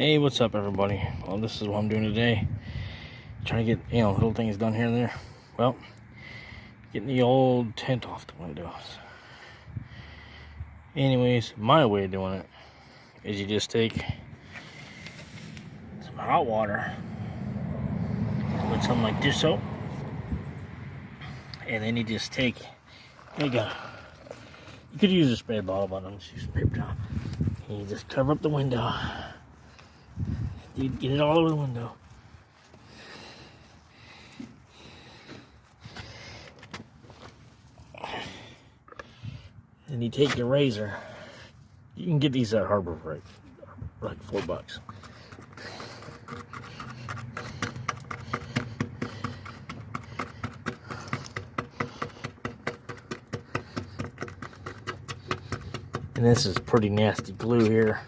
Hey, what's up, everybody? Well, this is what I'm doing today. Trying to get, little things done here and there. Well, getting the old tint off the windows. Anyways, my way of doing it is you just take some hot water with some like dish soap, and then you just take, you could use a spray bottle, but I'm just using paper towel. And you just cover up the window. You get it all over the window. And you take your razor. You can get these at Harbor for like $4. And this is pretty nasty glue here.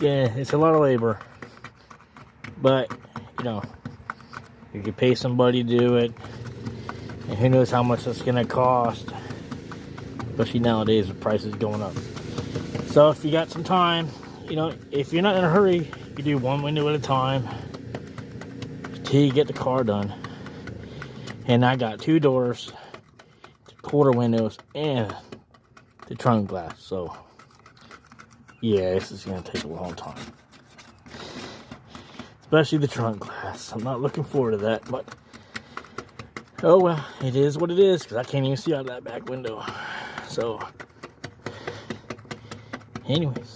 It's a lot of labor, but you could pay somebody to do it, and who knows how much it's gonna cost, especially nowadays with prices going up. So if you got some time, if you're not in a hurry, you do one window at a time till you get the car done. And I got 2 doors, 2-quarter windows, and the trunk glass. So yeah, this is gonna take a long time, especially the trunk glass. I'm not looking forward to that, but oh well, it is what it is, because I can't even see out of that back window. So anyways,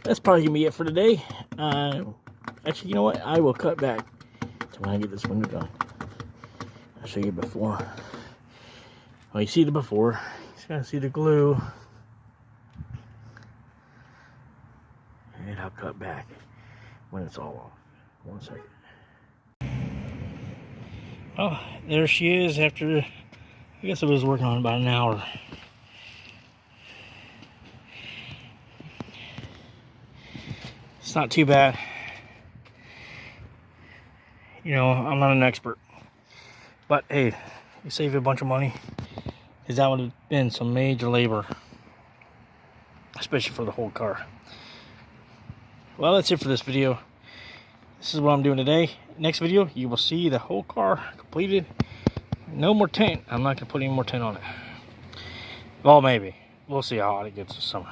that's probably gonna be it for today. Actually, you know what, I will cut back to when I get this window done. I'll show you before. Well, you see the before, you just gotta see the glue. And I'll cut back when it's all off. 1 second. Oh, there she is after, I guess it was working on about an hour. It's not too bad. I'm not an expert. But hey, you save a bunch of money, because that would have been some major labor, especially for the whole car. Well, that's it for this video. This is what I'm doing today. Next video, you will see the whole car completed. No more tint. I'm not going to put any more tint on it. Well, maybe. We'll see how hot it gets this summer.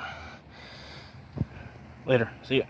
Later. See ya.